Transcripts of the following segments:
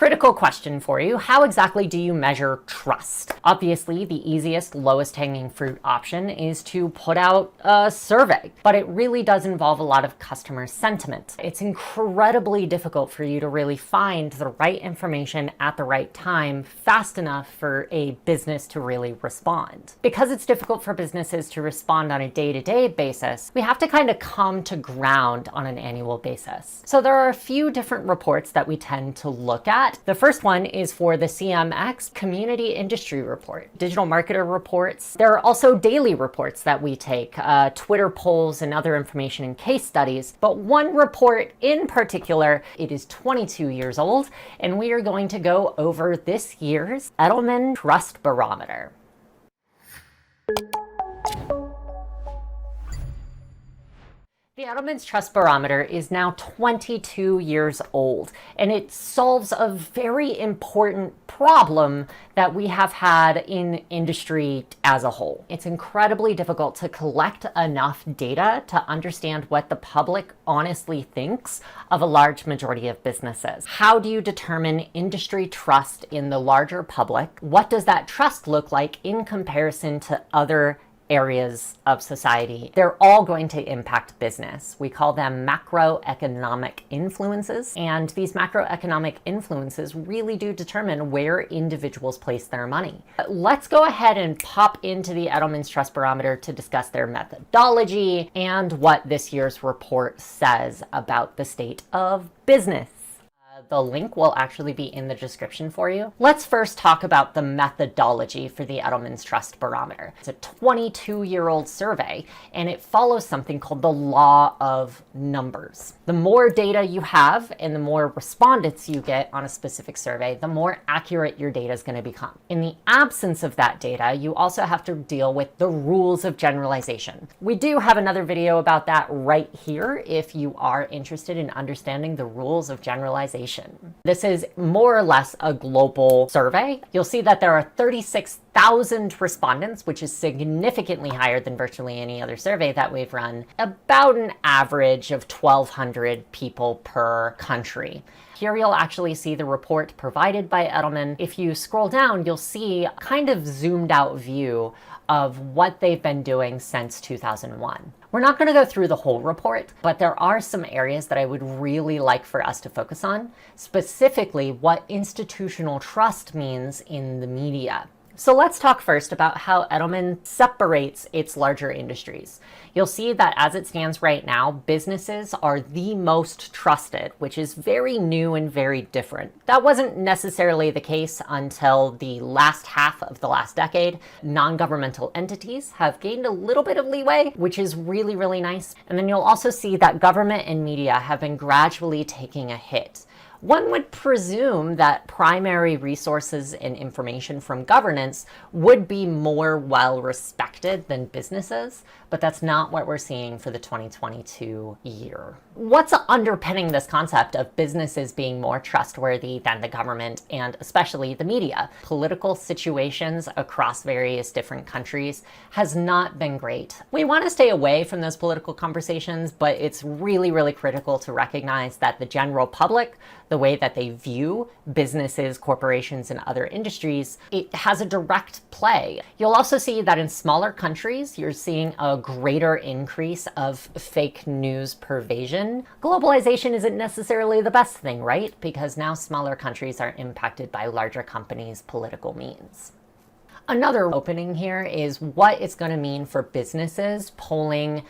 Critical question for you. How exactly do you measure trust? Obviously, the easiest, lowest hanging fruit option is to put out a survey, but it really does involve a lot of customer sentiment. It's incredibly difficult for you to really find the right information at the right time fast enough for a business to really respond. Because it's difficult for businesses to respond on a day-to-day basis, we have to kind of come to ground on an annual basis. So there are a few different reports that we tend to look at. The first one is for the CMX Community Industry Report, digital marketer reports. There are also daily reports that we take, Twitter polls and other information and case studies. But one report in particular, it is 22 years old, and we are going to go over this year's Edelman Trust Barometer. The Edelman Trust Barometer is now 22 years old, and it solves a very important problem that we have had in industry as a whole. It's incredibly difficult to collect enough data to understand what the public honestly thinks of a large majority of businesses. How do you determine industry trust in the larger public? What does that trust look like in comparison to other areas of society? They're all going to impact business. We call them macroeconomic influences, and these macroeconomic influences really do determine where individuals place their money. Let's go ahead and pop into the Edelman Trust Barometer to discuss their methodology and what this year's report says about the state of business. The link will actually be in the description for you. Let's first talk about the methodology for the Edelman Trust Barometer. It's a 22-year-old survey, and it follows something called the law of numbers. The more data you have and the more respondents you get on a specific survey, the more accurate your data is going to become. In the absence of that data, you also have to deal with the rules of generalization. We do have another video about that right here if you are interested in understanding the rules of generalization. This is more or less a global survey. You'll see that there are 36,000 respondents, which is significantly higher than virtually any other survey that we've run, about an average of 1,200 people per country. Here you'll actually see the report provided by Edelman. If you scroll down, you'll see a kind of zoomed out view of what they've been doing since 2001. We're not going to go through the whole report, but there are some areas that I would really like for us to focus on, specifically what institutional trust means in the media. So let's talk first about how Edelman separates its larger industries. You'll see that as it stands right now, businesses are the most trusted, which is very new and very different. That wasn't necessarily the case until the last half of the last decade. Non-governmental entities have gained a little bit of leeway, which is really, really nice. And then you'll also see that government and media have been gradually taking a hit. One would presume that primary resources and information from governance would be more well respected than businesses, but that's not what we're seeing for the 2022 year. What's underpinning this concept of businesses being more trustworthy than the government and especially the media? Political situations across various different countries has not been great. We want to stay away from those political conversations, but it's really, really critical to recognize that the general public, the way that they view businesses, corporations, and other industries, it has a direct play. You'll also see that in smaller countries, you're seeing a greater increase of fake news pervasion. Globalization isn't necessarily the best thing, right? Because now smaller countries are impacted by larger companies' political means. Another opening here is what it's going to mean for businesses polling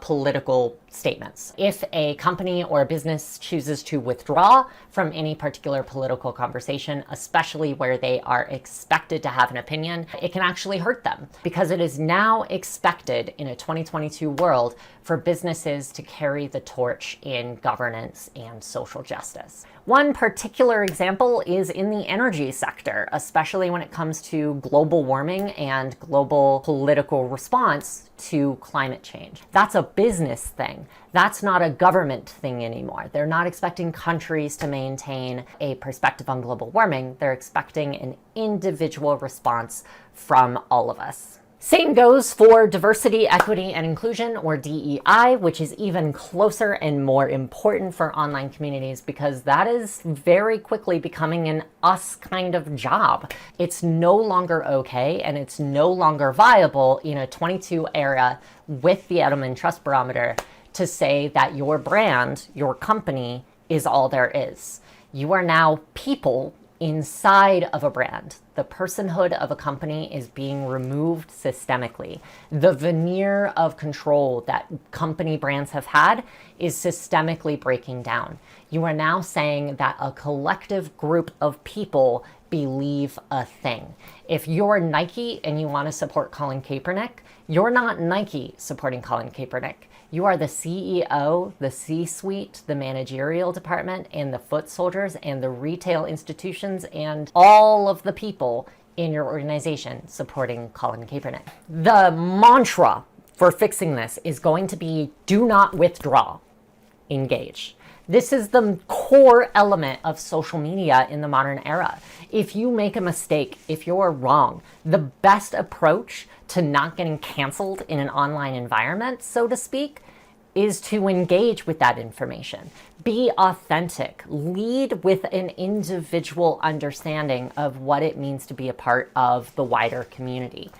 political statements. If a company or a business chooses to withdraw from any particular political conversation, especially where they are expected to have an opinion, it can actually hurt them because it is now expected in a 2022 world for businesses to carry the torch in governance and social justice. One particular example is in the energy sector, especially when it comes to global warming and global political response to climate change. That's a business thing. That's not a government thing anymore. They're not expecting countries to maintain a perspective on global warming. They're expecting an individual response from all of us. Same goes for diversity, equity, and inclusion, or DEI, which is even closer and more important for online communities because that is very quickly becoming an us kind of job. It's no longer okay and it's no longer viable in a 22 era with the Edelman Trust Barometer to say that your brand, your company, is all there is. You are now people inside of a brand. The personhood of a company is being removed systemically. The veneer of control that company brands have had is systemically breaking down. You are now saying that a collective group of people believe a thing. If you're Nike and you want to support Colin Kaepernick, you're not Nike supporting Colin Kaepernick. You are the CEO, the C-suite, the managerial department, and the foot soldiers, and the retail institutions, and all of the people in your organization supporting Colin Kaepernick. The mantra for fixing this is going to be do not withdraw, engage. This is the core element of social media in the modern era. If you make a mistake, if you're wrong, the best approach to not getting canceled in an online environment, so to speak, is to engage with that information. Be authentic. Lead with an individual understanding of what it means to be a part of the wider community.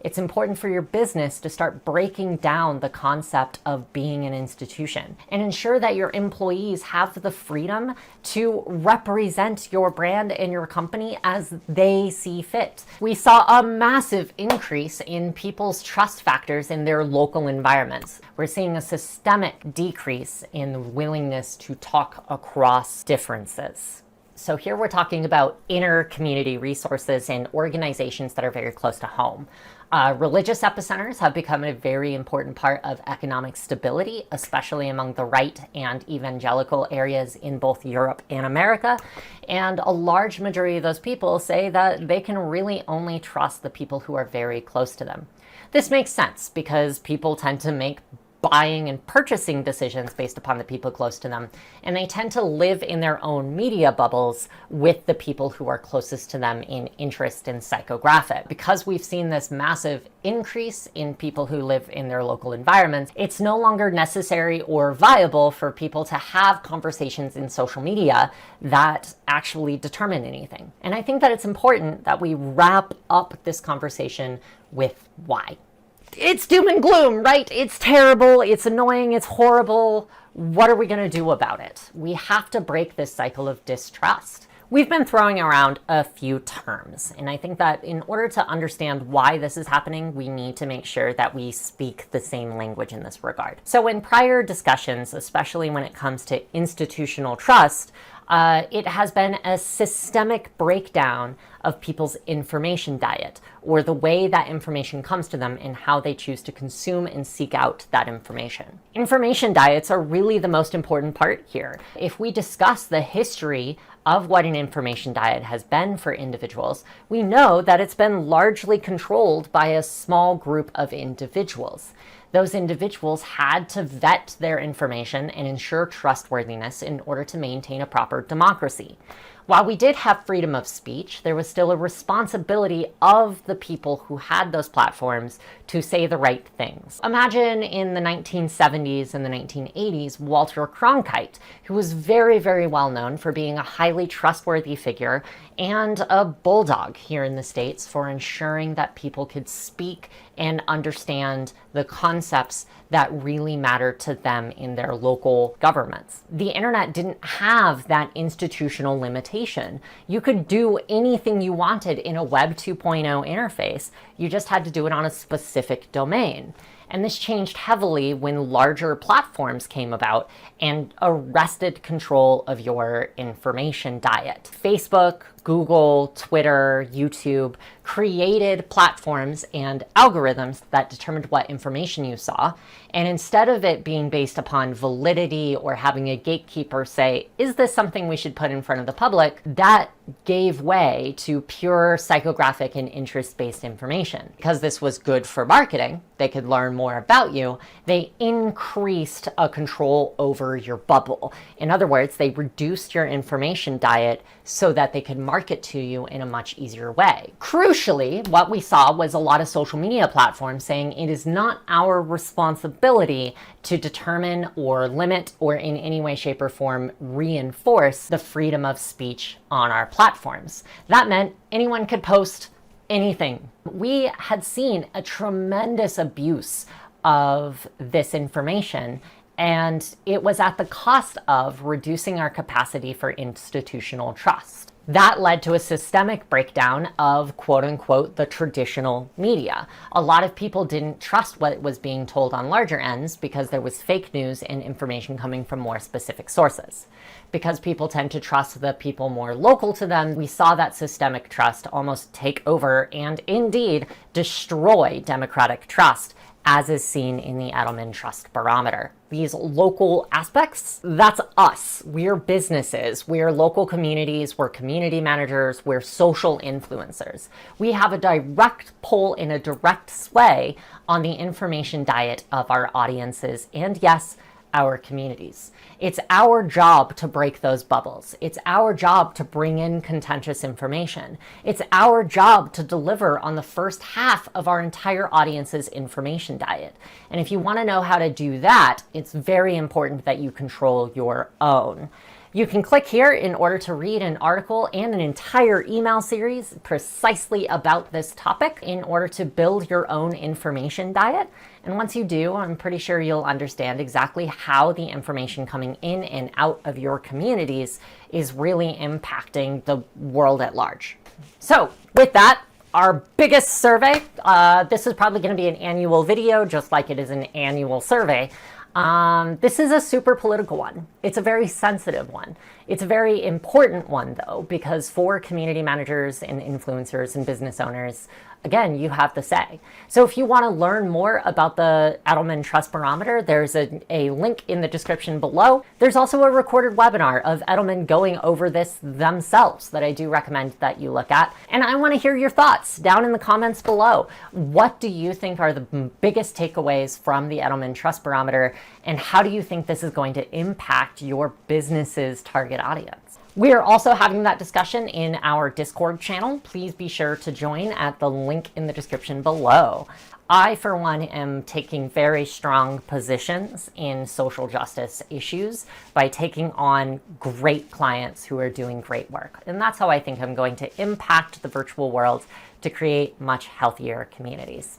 It's important for your business to start breaking down the concept of being an institution and ensure that your employees have the freedom to represent your brand and your company as they see fit. We saw a massive increase in people's trust factors in their local environments. We're seeing a systemic decrease in the willingness to talk across differences. So here we're talking about inner community resources and organizations that are very close to home. Religious epicenters have become a very important part of economic stability, especially among the right and evangelical areas in both Europe and America. And a large majority of those people say that they can really only trust the people who are very close to them. This makes sense because people tend to make buying and purchasing decisions based upon the people close to them. And they tend to live in their own media bubbles with the people who are closest to them in interest and psychographic. Because we've seen this massive increase in people who live in their local environments, it's no longer necessary or viable for people to have conversations in social media that actually determine anything. And I think that it's important that we wrap up this conversation with why. It's doom and gloom, right? It's terrible, it's annoying, it's horrible. What are we going to do about it? We have to break this cycle of distrust. We've been throwing around a few terms, and I think that in order to understand why this is happening, we need to make sure that we speak the same language in this regard. So in prior discussions, especially when it comes to institutional trust, it has been a systemic breakdown of people's information diet, or the way that information comes to them and how they choose to consume and seek out that information. Information diets are really the most important part here. If we discuss the history of what an information diet has been for individuals, we know that it's been largely controlled by a small group of individuals. Those individuals had to vet their information and ensure trustworthiness in order to maintain a proper democracy. While we did have freedom of speech, there was still a responsibility of the people who had those platforms to say the right things. Imagine in the 1970s and the 1980s, Walter Cronkite, who was very, very well known for being a highly trustworthy figure and a bulldog here in the States for ensuring that people could speak and understand the concepts that really matter to them in their local governments. The internet didn't have that institutional limitation. You could do anything you wanted in a Web 2.0 interface. You just had to do it on a specific domain. And this changed heavily when larger platforms came about and arrested control of your information diet. Facebook, Google, Twitter, YouTube created platforms and algorithms that determined what information you saw. And instead of it being based upon validity or having a gatekeeper say, is this something we should put in front of the public? That gave way to pure psychographic and interest-based information. Because this was good for marketing, they could learn more about you, they increased a control over your bubble. In other words, they reduced your information diet so that they could market to you in a much easier way. Crucially, what we saw was a lot of social media platforms saying it is not our responsibility to determine or limit or in any way, shape, or form reinforce the freedom of speech on our platforms. That meant anyone could post anything. We had seen a tremendous abuse of this information, and it was at the cost of reducing our capacity for institutional trust. That led to a systemic breakdown of, quote unquote, the traditional media. A lot of people didn't trust what was being told on larger ends because there was fake news and information coming from more specific sources. Because people tend to trust the people more local to them, we saw that systemic trust almost take over and indeed destroy democratic trust, as is seen in the Edelman Trust Barometer. These local aspects, that's us. We're businesses, we're local communities, we're community managers, we're social influencers. We have a direct pull in a direct sway on the information diet of our audiences and, yes, our communities. It's our job to break those bubbles. It's our job to bring in contentious information. It's our job to deliver on the first half of our entire audience's information diet. And if you want to know how to do that, it's very important that you control your own. You can click here in order to read an article and an entire email series precisely about this topic in order to build your own information diet. And once you do, I'm pretty sure you'll understand exactly how the information coming in and out of your communities is really impacting the world at large. So with that, our biggest survey, this is probably going to be an annual video, just like it is an annual survey. This is a super political one. It's a very sensitive one. It's a very important one, though, because for community managers and influencers and business owners, again, you have the say. So if you want to learn more about the Edelman Trust Barometer, there's a link in the description below. There's also a recorded webinar of Edelman going over this themselves that I do recommend that you look at. And I want to hear your thoughts down in the comments below. What do you think are the biggest takeaways from the Edelman Trust Barometer, and how do you think this is going to impact your business's target audience? We are also having that discussion in our Discord channel. Please be sure to join at the link in the description below. I, for one, am taking very strong positions in social justice issues by taking on great clients who are doing great work. And that's how I think I'm going to impact the virtual world to create much healthier communities.